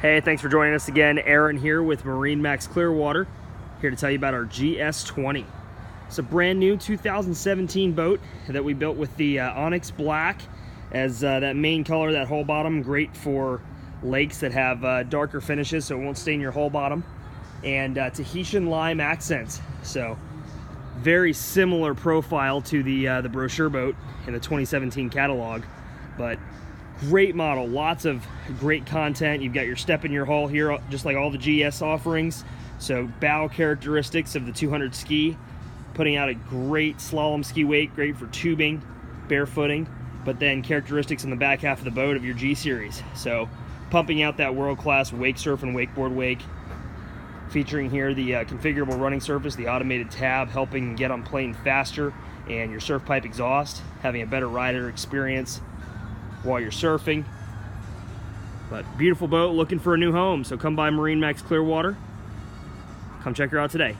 Hey, thanks for joining us again. Aaron here with MarineMax Clearwater, here to tell you about our GS20. It's a brand new 2017 boat that we built with the Onyx Black as that main color, that hull bottom. Great for lakes that have darker finishes so it won't stain your hull bottom. And Tahitian lime accents. So very similar profile to the brochure boat in the 2017 catalog, but great model, lots of great content. You've got your step in your hull here, just like all the GS offerings. So bow characteristics of the 200 ski, putting out a great slalom ski wake, great for tubing, barefooting, but then characteristics in the back half of the boat of your G Series. So pumping out that world-class wake surf and wakeboard wake, featuring here the configurable running surface, the automated tab, helping get on plane faster, and your surf pipe exhaust, having a better rider experience while you're surfing. But beautiful boat, looking for a new home, so come by MarineMax Clearwater. Come check her out today.